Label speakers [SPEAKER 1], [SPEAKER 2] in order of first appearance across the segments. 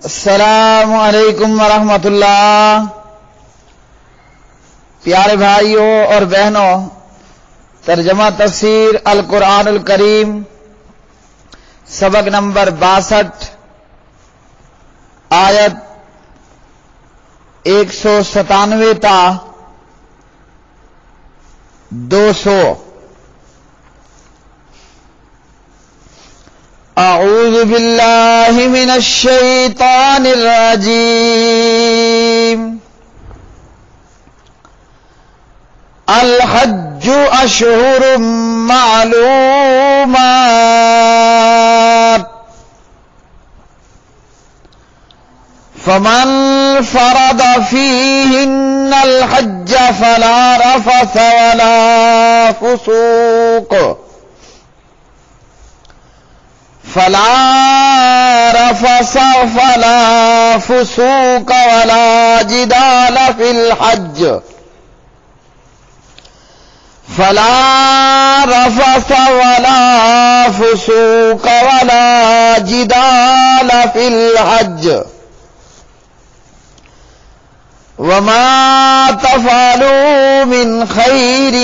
[SPEAKER 1] السلام علیکم ورحمۃ اللہ۔ پیارے بھائیوں اور بہنوں، ترجمہ تفسیر القرآن الکریم سبق نمبر 62، آیت 197 تا 200۔ اعوذ باللہ من الشیطان الرجیم۔ الحج اشہر معلومات، فمن فرض فیہن الحج فلا رفث ولا فسوق ولا فسوق ولا جدال في الحج، فلا رفث ولا فسوق ولا جدال في الحج، وما تفعلوا من خير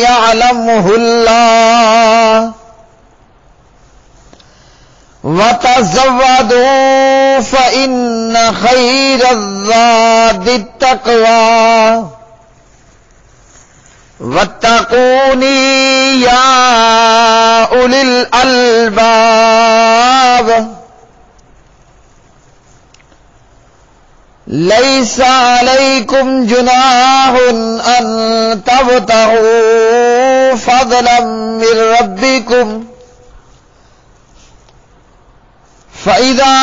[SPEAKER 1] يعلمه الله، وَتَزَوَّدُوا فَإِنَّ خَيْرَ الزَّادِ التَّقْوَىٰ، وَاتَّقُونِي يَا أُولِي الْأَلْبَابِ۔ لَيْسَ عَلَيْكُمْ جُنَاحٌ أَن تَبْتَغُوا فَضْلًا مِّن رَّبِّكُمْ، فَإِذَا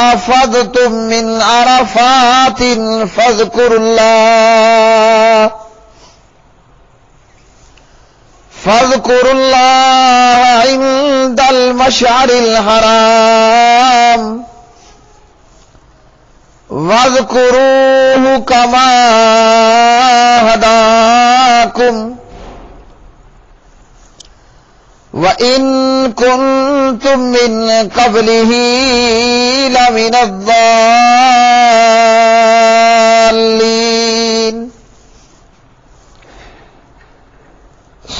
[SPEAKER 1] أَفَضْتُم مِّنْ عَرَفَاتٍ فاذكروا الله عند المشعر الحرام، واذكروه كما هداكم، وَإِن كُنتُم مِّن قَبْلِهِ لَمِنَ الضَّالِّينَ۔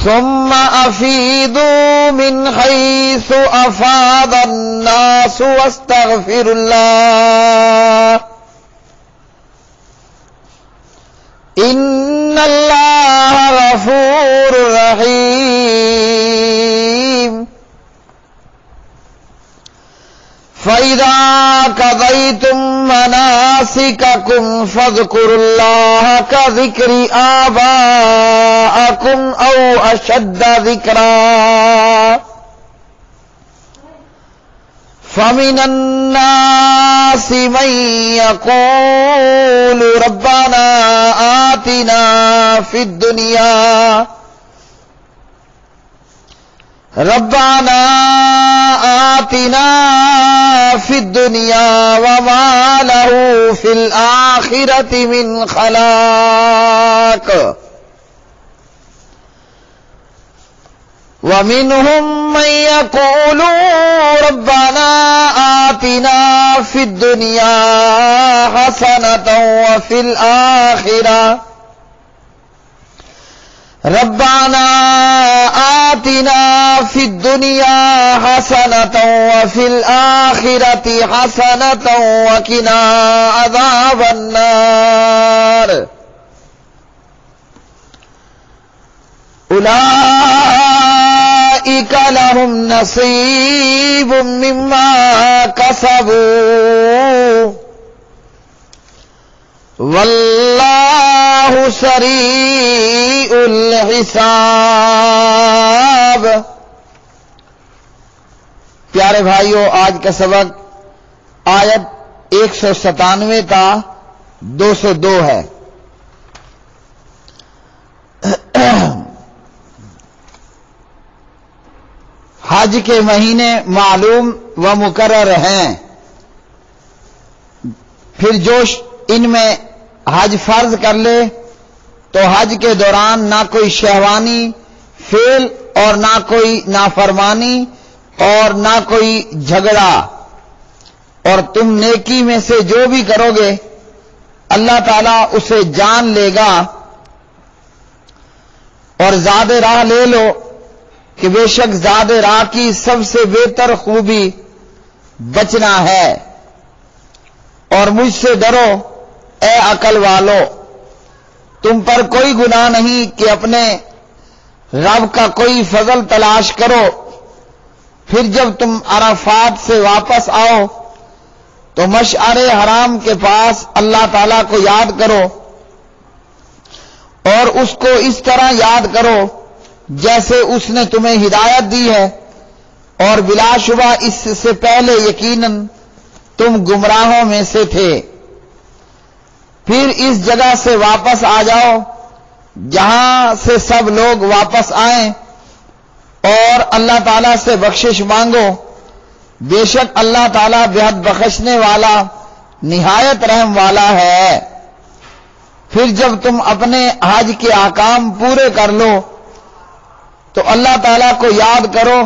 [SPEAKER 1] ثُمَّ أَفِيضُوا مِنْ حَيْثُ أَفَاضَ النَّاسُ وَاسْتَغْفِرُوا اللَّهَ، إِنَّ اللَّهَ غَفُورٌ رَّحِيمٌ۔ فَإِذَا قَضَيْتُم مَّنَاسِكَكُمْ فاذكروا اللَّهَ كَذِكْرِ آبَائِكُمْ أَوْ أَشَدَّ ذِكْرًا، فَمِنَ النَّاسِ مَن يَقُولُ رَبَّنَا آتِنَا فِي الدُّنْيَا وَمَا لَهُ فِي الْآخِرَةِ مِنْ خَلَاقٍ، وَمِنْهُم مَّن يَقُولُ رَبَّنَا آتِنَا فِي الدُّنْيَا حَسَنَةً وَفِي الْآخِرَةِ رَبَّنَا آتِنَا فِي الدُّنْيَا حَسَنَةً وَفِي الْآخِرَةِ حَسَنَةً وَقِنَا عَذَابَ النَّارِ۔ أُولَٰئِكَ لَهُمْ نَصِيبٌ مِّمَّا كَسَبُوا، واللہ سریع الحساب۔ پیارے بھائیوں، آج کا سبق آیت 197 تا 202 ہے۔ حج کے مہینے معلوم و مقرر ہیں، پھر جو ان میں حج فرض کر لے تو حج کے دوران نہ کوئی شہوانی فعل اور نہ کوئی نافرمانی اور نہ کوئی جھگڑا اور تم نیکی میں سے جو بھی کرو گے اللہ تعالیٰ اسے جان لے گا. اور زاد راہ لے لو کہ بے شک زاد راہ کی سب سے بہتر خوبی بچنا ہے. اور مجھ سے ڈرو اے عقل والو، تم پر کوئی گناہ نہیں کہ اپنے رب کا کوئی فضل تلاش کرو. پھر جب تم عرفات سے واپس آؤ تو مشعر حرام کے پاس اللہ تعالیٰ کو یاد کرو اور اس کو اس طرح یاد کرو جیسے اس نے تمہیں ہدایت دی ہے، اور بلا شبہ اس سے پہلے یقیناً تم گمراہوں میں سے تھے. پھر اس جگہ سے واپس آ جاؤ جہاں سے سب لوگ واپس آئیں اور اللہ تعالیٰ سے بخشش مانگو. بے شک اللہ تعالیٰ بہت بخشنے والا نہایت رحم والا ہے. پھر جب تم اپنے حج کے احکام پورے کر لو تو اللہ تعالیٰ کو یاد کرو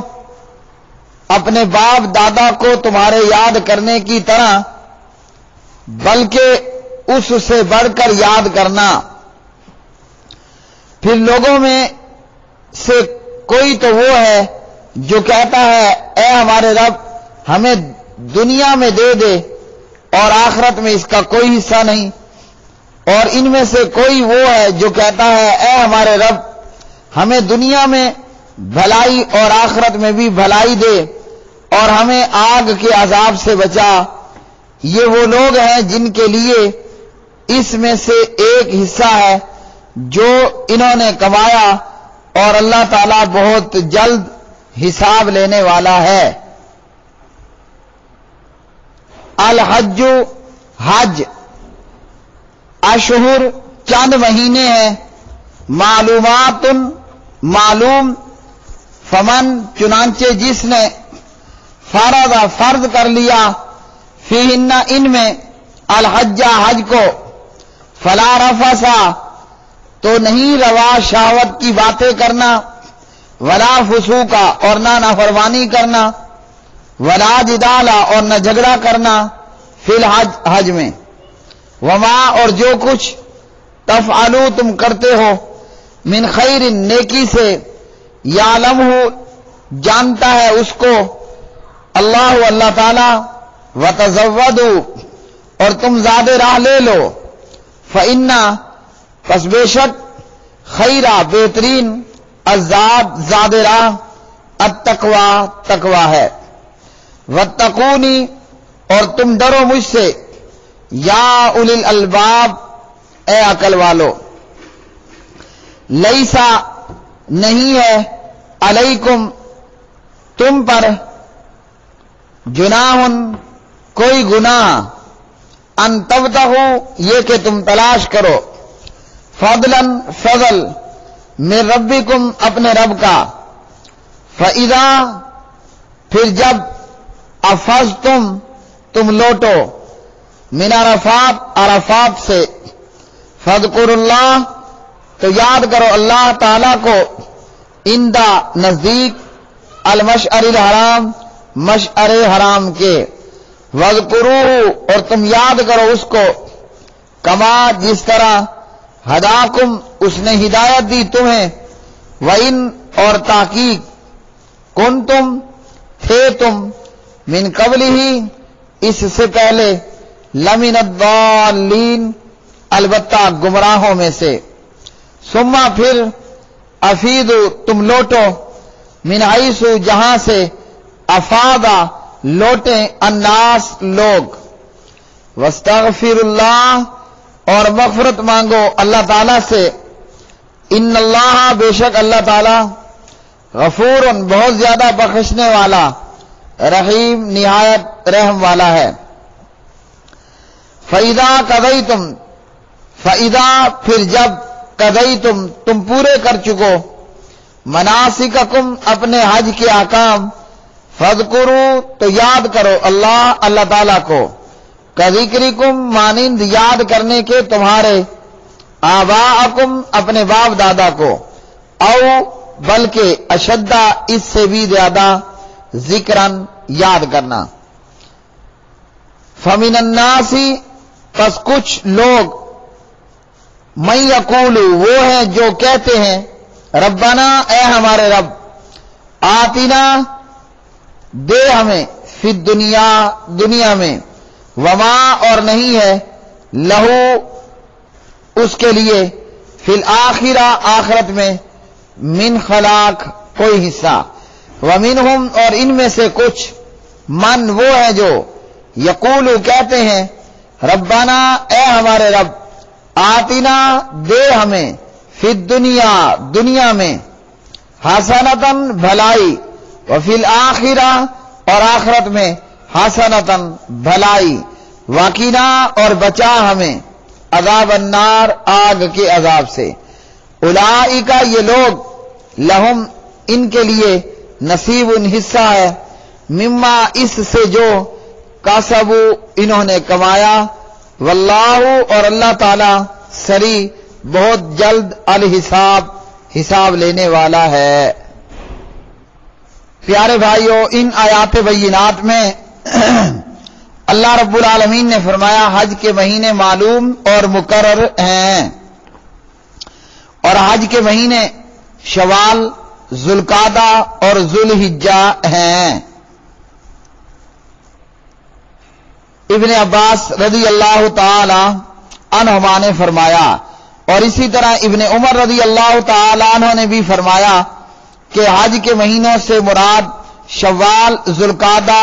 [SPEAKER 1] اپنے باپ دادا کو تمہارے یاد کرنے کی طرح، بلکہ اس سے بڑھ کر یاد کرنا. پھر لوگوں میں سے کوئی تو وہ ہے جو کہتا ہے اے ہمارے رب ہمیں دنیا میں دے دے اور آخرت میں اس کا کوئی حصہ نہیں. اور ان میں سے کوئی وہ ہے جو کہتا ہے اے ہمارے رب ہمیں دنیا میں بھلائی اور آخرت میں بھی بھلائی دے اور ہمیں آگ کے عذاب سے بچا. یہ وہ لوگ ہیں جن کے لیے اس میں سے ایک حصہ ہے جو انہوں نے کمایا، اور اللہ تعالیٰ بہت جلد حساب لینے والا ہے. الحج، حج اشہر چند مہینے ہیں، معلومات معلوم، فمن چنانچہ جس نے فرض کر لیا فیہن ان میں الحج حج کو، فلا رفثا تو نہیں روا شہوت کی باتیں کرنا، ولا فسوقا اور نہ نافرمانی کرنا، ولا جدالا اور نہ جھگڑا کرنا، فی الحج حج میں. وما اور جو کچھ تفعلوا تم کرتے ہو من خیر نیکی سے، یعلمہ جانتا ہے اس کو اللہ تعالی، وتزودوا اور تم زاد راہ لے لو، فإنا پس بے شک خیرہ بہترین زاد راہ التقوی تقوی ہے. واتقونی اور تم ڈرو مجھ سے یا اولی الالباب اے عقل والو. لیسا نہیں ہے علیکم تم پر جناح کوئی گناہ، ان تبتغوا یہ کہ تم تلاش کرو، فضلا فضل من ربکم اپنے رب کا. فاذا پھر جب افضتم تم لوٹو من عرفات عرفات سے، فاذکروا اللہ تو یاد کرو اللہ تعالی کو، عند نزدیک المشعر الحرام مشعر حرام کے، واذکروہ اور تم یاد کرو اس کو، کما جس طرح ہداکم اس نے ہدایت دی تمہیں، وَإِن اور تحقیق کنتم تھے تم من قبل ہی اس سے پہلے لمن الضالین البتہ گمراہوں میں سے. ثم پھر افیدو تم لوٹو من حیث جہاں سے افادا لوٹیں الناس لوگ، واستغفر اللہ اور مغفرت مانگو اللہ تعالی سے، ان اللہ بے شک اللہ تعالی غفور بہت زیادہ بخشنے والا، رحیم نہایت رحم والا ہے. فَإِذَا قَضَيْتُمْ فَإِذَا پھر جب قَضَيْتُمْ تم پورے کر چکو، مناسککم اپنے حج کے احکام، فَاذْكُرُوا تو یاد کرو اللہ تعالیٰ کو، کَذِکْرِکُم مانند یاد کرنے کے تمہارے، آباءکم اپنے باپ دادا کو، او بلکہ اشدہ اس سے بھی زیادہ ذکراً یاد کرنا. فمن الناس پس کچھ لوگ من یقول وہ ہیں جو کہتے ہیں ربنا اے ہمارے رب آتنا دے ہمیں فی الدنیا دنیا میں وما اور نہیں ہے لہو اس کے لیے فی الآخرہ آخرت میں من خلاق کوئی حصہ ومنہم اور ان میں سے کچھ من وہ ہے جو یقول کہتے ہیں ربنا اے ہمارے رب آتنا دے ہمیں فی الدنیا دنیا میں حسنتن بھلائی وفی الآخرہ اور آخرت میں حسنتن بھلائی وقنا اور بچا ہمیں عذاب النار آگ کے عذاب سے اولئک یہ لوگ لہم ان کے لیے نصیب حصہ ہے مما اس سے جو کسبوا انہوں نے کمایا واللہ اور اللہ تعالی سری بہت جلد الحساب حساب لینے والا ہے۔ پیارے بھائیو ان آیات بینات میں اللہ رب العالمین نے فرمایا حج کے مہینے معلوم اور مقرر ہیں، اور حج کے مہینے شوال، ذوالقعدہ اور ذوالحجہ ہیں۔ ابن عباس رضی اللہ تعالی عنہما نے فرمایا، اور اسی طرح ابن عمر رضی اللہ تعالی عنہ نے بھی فرمایا کہ حج کے مہینوں سے مراد شوال، ذوالقعدہ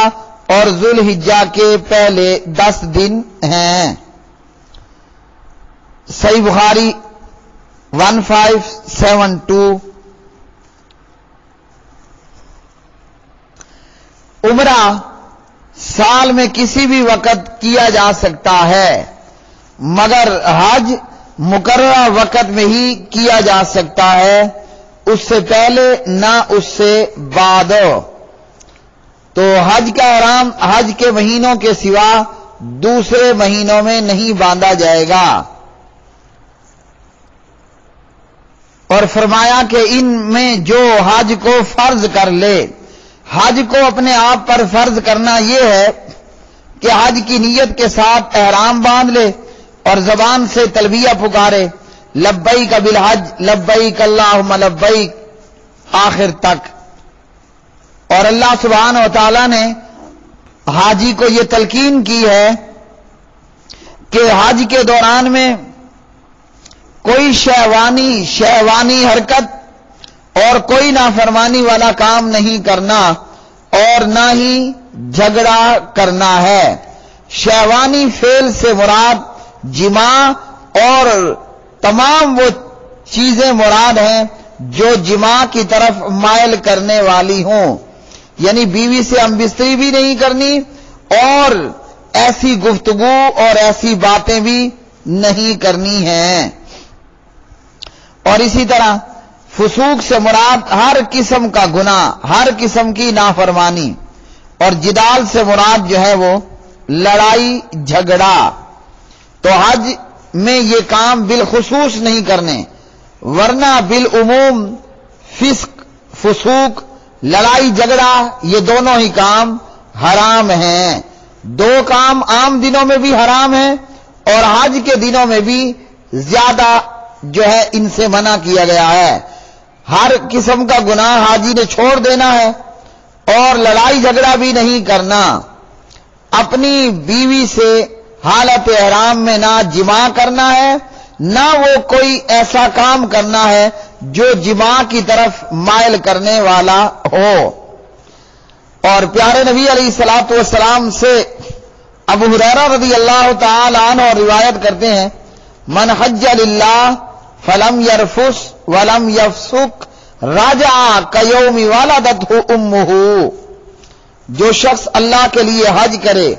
[SPEAKER 1] اور ذوالحجہ کے پہلے 10 دن ہیں۔ صحیح بخاری 1572۔ عمرہ سال میں کسی بھی وقت کیا جا سکتا ہے، مگر حج مقررہ وقت میں ہی کیا جا سکتا ہے، اس سے پہلے نہ اس سے بعد۔ تو حج کا احرام حج کے مہینوں کے سوا دوسرے مہینوں میں نہیں باندھا جائے گا۔ اور فرمایا کہ ان میں جو حج کو فرض کر لے، حج کو اپنے آپ پر فرض کرنا یہ ہے کہ حج کی نیت کے ساتھ احرام باندھ لے اور زبان سے تلبیہ پکارے، لبیک بالحج لبیک اللہم لبیک آخر تک۔ اور اللہ سبحانہ و تعالی نے حاجی کو یہ تلقین کی ہے کہ حج کے دوران میں کوئی شہوانی حرکت اور کوئی نافرمانی والا کام نہیں کرنا اور نہ ہی جھگڑا کرنا ہے۔ شہوانی فعل سے مراد جماع اور تمام وہ چیزیں مراد ہیں جو جماع کی طرف مائل کرنے والی ہوں، یعنی بیوی سے ہم بستری بھی نہیں کرنی اور ایسی گفتگو اور ایسی باتیں بھی نہیں کرنی ہیں۔ اور اسی طرح فسوق سے مراد ہر قسم کا گناہ، ہر قسم کی نافرمانی، اور جدال سے مراد جو ہے وہ لڑائی جھگڑا۔ تو حج میں یہ کام بالخصوص نہیں کرنے، ورنہ بالعموم فسق، فسوق، لڑائی جھگڑا یہ دونوں ہی کام حرام ہیں۔ دو کام عام دنوں میں بھی حرام ہیں اور حج کے دنوں میں بھی زیادہ جو ہے ان سے منع کیا گیا ہے۔ ہر قسم کا گناہ حاجی نے چھوڑ دینا ہے اور لڑائی جھگڑا بھی نہیں کرنا۔ اپنی بیوی سے حالت احرام میں نہ جماع کرنا ہے، نہ وہ کوئی ایسا کام کرنا ہے جو جماع کی طرف مائل کرنے والا ہو۔ اور پیارے نبی علیہ الصلوۃ والسلام سے ابو ہریرہ رضی اللہ تعالی عنہ روایت کرتے ہیں، من حج للہ فلم یرفس ولم یفسق رجع کیوم ولدتہ امہ۔ جو شخص اللہ کے لیے حج کرے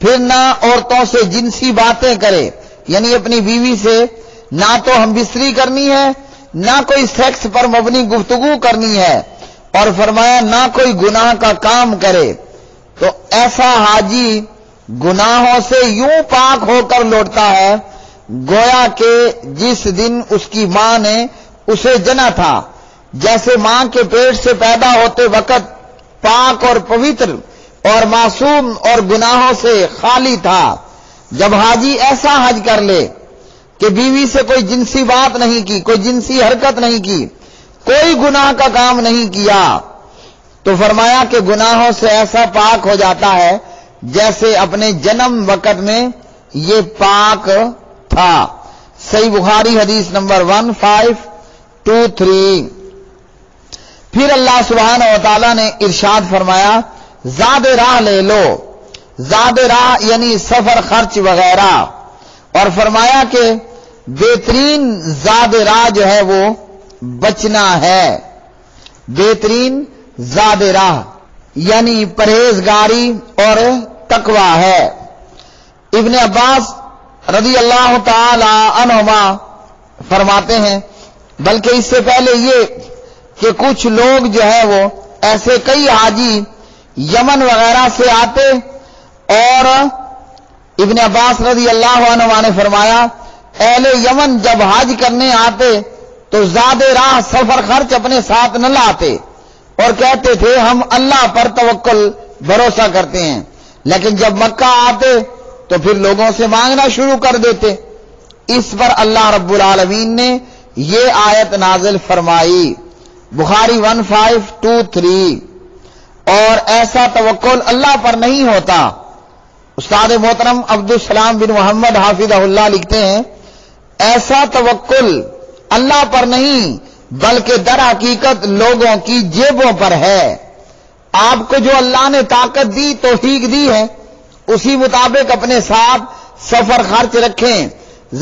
[SPEAKER 1] پھر نہ عورتوں سے جنسی باتیں کرے، یعنی اپنی بیوی سے نہ تو ہم بستری کرنی ہے، نہ کوئی سیکس پر مبنی گفتگو کرنی ہے، اور فرمایا نہ کوئی گناہ کا کام کرے، تو ایسا حاجی گناہوں سے یوں پاک ہو کر لوٹتا ہے گویا کہ جس دن اس کی ماں نے اسے جنا تھا۔ جیسے ماں کے پیٹ سے پیدا ہوتے وقت پاک اور پوتر اور معصوم اور گناہوں سے خالی تھا۔ جب حاجی ایسا حج کر لے کہ بیوی سے کوئی جنسی بات نہیں کی، کوئی جنسی حرکت نہیں کی، کوئی گناہ کا کام نہیں کیا، تو فرمایا کہ گناہوں سے ایسا پاک ہو جاتا ہے جیسے اپنے جنم وقت میں یہ پاک تھا۔ صحیح بخاری حدیث نمبر 1523۔ پھر اللہ سبحانہ و تعالیٰ نے ارشاد فرمایا زاد راہ لے لو، زاد راہ یعنی سفر خرچ وغیرہ، اور فرمایا کہ بہترین زاد راہ جو ہے وہ بچنا ہے، بہترین زاد راہ یعنی پرہیزگاری اور تقوی ہے۔ ابن عباس رضی اللہ تعالی عنہما فرماتے ہیں، بلکہ اس سے پہلے یہ کہ کچھ لوگ جو ہے وہ ایسے کئی حاجی یمن وغیرہ سے آتے، اور ابن عباس رضی اللہ عنہ نے فرمایا اہل یمن جب حج کرنے آتے تو زاد راہ سفر خرچ اپنے ساتھ نہ لاتے اور کہتے تھے ہم اللہ پر توکل بھروسہ کرتے ہیں، لیکن جب مکہ آتے تو پھر لوگوں سے مانگنا شروع کر دیتے۔ اس پر اللہ رب العالمین نے یہ آیت نازل فرمائی، بخاری 1523۔ اور ایسا توکل اللہ پر نہیں ہوتا۔ استاد محترم عبدالسلام بن محمد حافظہ اللہ لکھتے ہیں ایسا توکل اللہ پر نہیں بلکہ در حقیقت لوگوں کی جیبوں پر ہے۔ آپ کو جو اللہ نے طاقت دی، توفیق دی ہے، اسی مطابق اپنے ساتھ سفر خرچ رکھیں،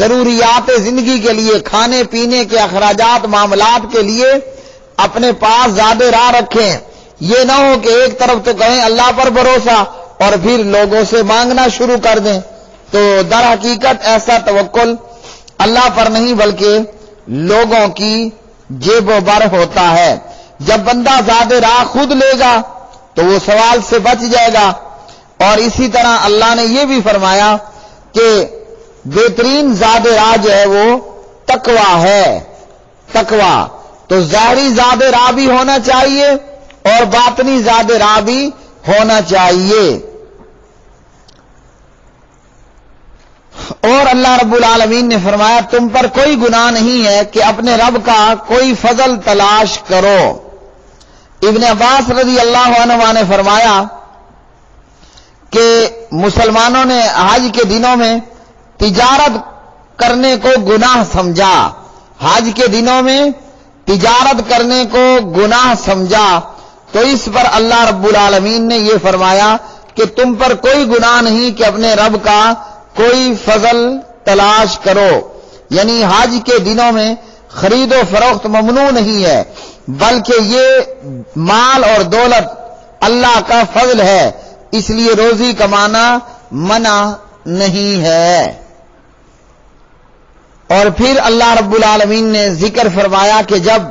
[SPEAKER 1] ضروریات زندگی کے لیے، کھانے پینے کے اخراجات معاملات کے لیے اپنے پاس زیادہ راہ رکھیں۔ یہ نہ ہو کہ ایک طرف تو کہیں اللہ پر بھروسہ اور پھر لوگوں سے مانگنا شروع کر دیں، تو در حقیقت ایسا توکل اللہ پر نہیں بلکہ لوگوں کی جیبوں پر ہوتا ہے۔ جب بندہ زیادہ راہ خود لے گا تو وہ سوال سے بچ جائے گا۔ اور اسی طرح اللہ نے یہ بھی فرمایا کہ بہترین زیادہ راہ جو ہے وہ تقوی ہے، تقوی۔ تو ظاہری زیادہ راہ بھی ہونا چاہیے اور باطنی زیادہ راہ بھی ہونا چاہیے۔ اور اللہ رب العالمین نے فرمایا تم پر کوئی گناہ نہیں ہے کہ اپنے رب کا کوئی فضل تلاش کرو۔ ابن عباس رضی اللہ عنہ نے فرمایا کہ مسلمانوں نے حج کے دنوں میں تجارت کرنے کو گناہ سمجھا، حج کے دنوں میں تجارت کرنے کو گناہ سمجھا، تو اس پر اللہ رب العالمین نے یہ فرمایا کہ تم پر کوئی گناہ نہیں کہ اپنے رب کا کوئی فضل تلاش کرو، یعنی حج کے دنوں میں خرید و فروخت ممنوع نہیں ہے، بلکہ یہ مال اور دولت اللہ کا فضل ہے، اس لیے روزی کمانا منع نہیں ہے۔ اور پھر اللہ رب العالمین نے ذکر فرمایا کہ جب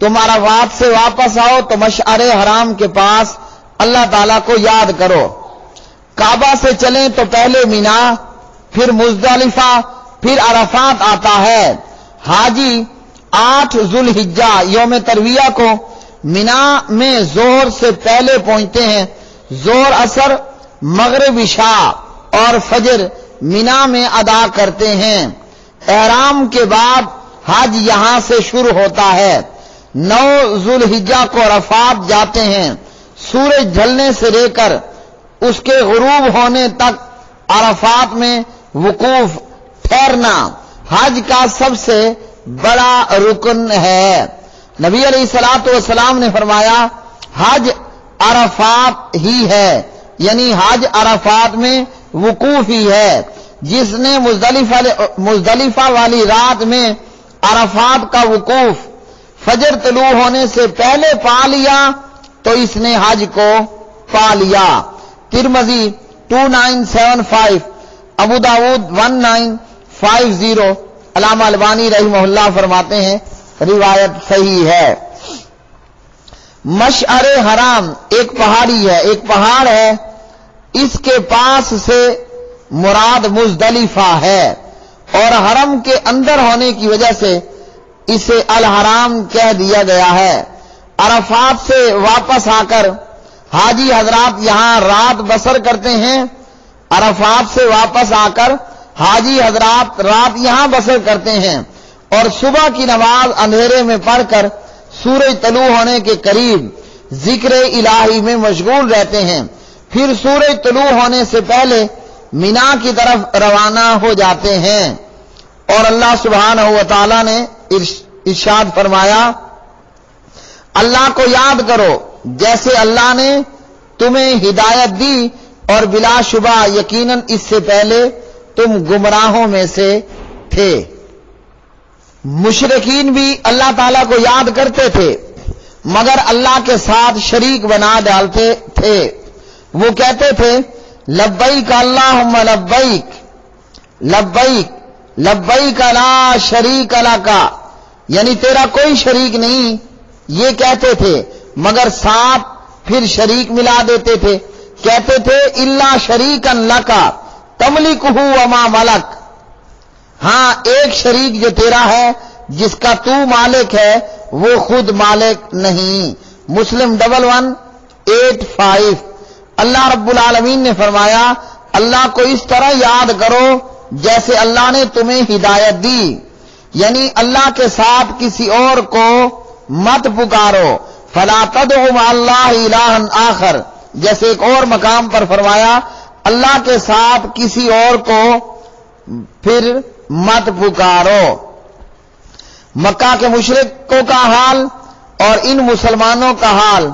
[SPEAKER 1] تم عرفات سے واپس آؤ تو مشعر حرام کے پاس اللہ تعالیٰ کو یاد کرو، کعبہ سے چلیں تو پہلے مینا، پھر مزدلفہ، پھر عرفات آتا ہے۔ حاجی 8 ذوالحجہ یوم ترویہ کو مینا میں ظہر سے پہلے پہنچتے ہیں، ظہر عصر مغرب عشاء اور فجر مینا میں ادا کرتے ہیں۔ احرام کے بعد حج یہاں سے شروع ہوتا ہے۔ 9 ذوالحجہ کو عرفات جاتے ہیں، سورج ڈھلنے سے لے کر اس کے غروب ہونے تک عرفات میں وقوف ٹھہرنا حج کا سب سے بڑا رکن ہے۔ نبی علیہ الصلوۃ والسلام نے فرمایا حج عرفات ہی ہے، یعنی حج عرفات میں وقوف ہی ہے۔ جس نے مزدلفہ والی رات میں عرفات کا وقوف فجر طلوع ہونے سے پہلے پا لیا تو اس نے حج کو پا لیا۔ ترمذی 2975، ابو داؤد 1950، علامہ البانی رحمہ اللہ فرماتے ہیں روایت صحیح ہے۔ مشعر حرام ایک پہاڑی ہے، ایک پہاڑ ہے، اس کے پاس سے مراد مزدلفہ ہے، اور حرم کے اندر ہونے کی وجہ سے اسے الحرام کہہ دیا گیا ہے۔ عرفات سے واپس آ کر حاجی حضرات یہاں رات بسر کرتے ہیں، عرفات سے واپس آ کر حاجی حضرات رات یہاں بسر کرتے ہیں اور صبح کی نماز اندھیرے میں پڑھ کر سورج طلوع ہونے کے قریب ذکر الہی میں مشغول رہتے ہیں، پھر سورج طلوع ہونے سے پہلے مینا کی طرف روانہ ہو جاتے ہیں۔ اور اللہ سبحانہ و تعالی نے ارشاد فرمایا، اللہ کو یاد کرو جیسے اللہ نے تمہیں ہدایت دی اور بلا شبہ یقیناً اس سے پہلے تم گمراہوں میں سے تھے۔ مشرکین بھی اللہ تعالیٰ کو یاد کرتے تھے مگر اللہ کے ساتھ شریک بنا ڈالتے تھے۔ وہ کہتے تھے لبیک اللہم لبیک لبیک لبیک لا شریک لک، یعنی تیرا کوئی شریک نہیں، یہ کہتے تھے مگر ساتھ پھر شریک ملا دیتے تھے، کہتے تھے الا شریکا لک تملکہ وما ملک، ہاں ایک شریک جو تیرا ہے جس کا تو مالک ہے وہ خود مالک نہیں۔ مسلم 1185۔ اللہ رب العالمین نے فرمایا اللہ کو اس طرح یاد کرو جیسے اللہ نے تمہیں ہدایت دی، یعنی اللہ کے ساتھ کسی اور کو مت پکارو، فلا تدعوا مع اللہ الہا آخر، جیسے ایک اور مقام پر فرمایا اللہ کے ساتھ کسی اور کو پھر مت پکارو۔ مکہ کے مشرکوں کا حال اور ان مسلمانوں کا حال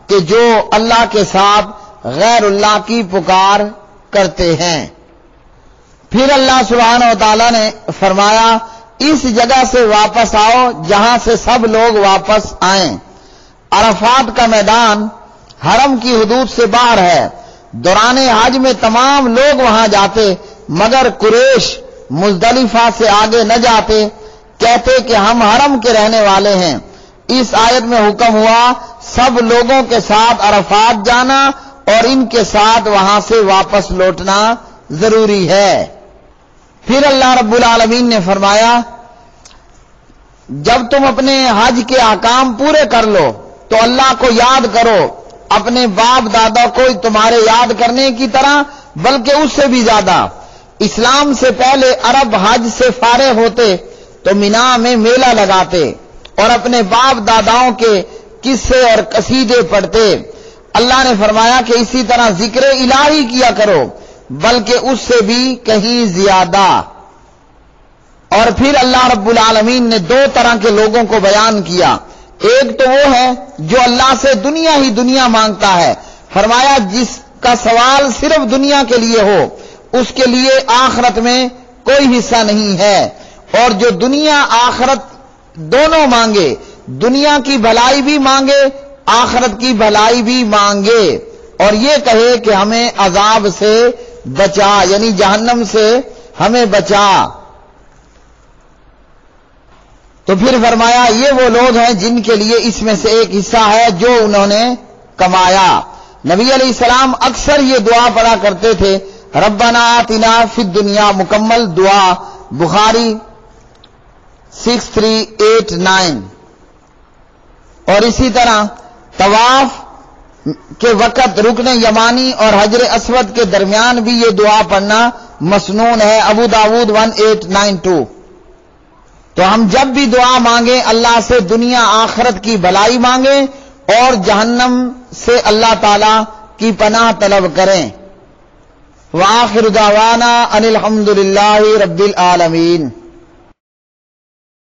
[SPEAKER 1] کہ جو اللہ کے ساتھ غیر اللہ کی پکار کرتے ہیں۔ پھر اللہ سبحانہ و تعالیٰ نے فرمایا اس جگہ سے واپس آؤ جہاں سے سب لوگ واپس آئیں۔ عرفات کا میدان حرم کی حدود سے باہر ہے، دوران حج میں تمام لوگ وہاں جاتے مگر قریش مزدلفہ سے آگے نہ جاتے، کہتے کہ ہم حرم کے رہنے والے ہیں۔ اس آیت میں حکم ہوا سب لوگوں کے ساتھ عرفات جانا اور ان کے ساتھ وہاں سے واپس لوٹنا ضروری ہے۔ پھر اللہ رب العالمین نے فرمایا جب تم اپنے حج کے احکام پورے کر لو تو اللہ کو یاد کرو، اپنے باپ دادا کو تمہارے یاد کرنے کی طرح بلکہ اس سے بھی زیادہ۔ اسلام سے پہلے عرب حج سے فارغ ہوتے تو مینا میں میلہ لگاتے اور اپنے باپ داداؤں کے قصے اور قصیدے پڑھتے۔ اللہ نے فرمایا کہ اسی طرح ذکر الہی کیا کرو بلکہ اس سے بھی کہیں زیادہ۔ اور پھر اللہ رب العالمین نے دو طرح کے لوگوں کو بیان کیا، ایک تو وہ ہے جو اللہ سے دنیا ہی دنیا مانگتا ہے، فرمایا جس کا سوال صرف دنیا کے لیے ہو اس کے لیے آخرت میں کوئی حصہ نہیں ہے، اور جو دنیا آخرت دونوں مانگے، دنیا کی بھلائی بھی مانگے آخرت کی بھلائی بھی مانگے، اور یہ کہے کہ ہمیں عذاب سے بچا، یعنی جہنم سے ہمیں بچا۔ تو پھر فرمایا یہ وہ لوگ ہیں جن کے لیے اس میں سے ایک حصہ ہے جو انہوں نے کمایا۔ نبی علیہ السلام اکثر یہ دعا پڑھا کرتے تھے، ربنا آتنا فی الدنیا، مکمل دعا، بخاری 6389۔ اور اسی طرح طواف کے وقت رکن یمانی اور حجر اسود کے درمیان بھی یہ دعا پڑھنا مسنون ہے، ابو داود 1892۔ تو ہم جب بھی دعا مانگیں اللہ سے دنیا آخرت کی بھلائی مانگیں اور جہنم سے اللہ تعالی کی پناہ طلب کریں۔ وآخر دعوانا ان الحمد للہ رب العالمین۔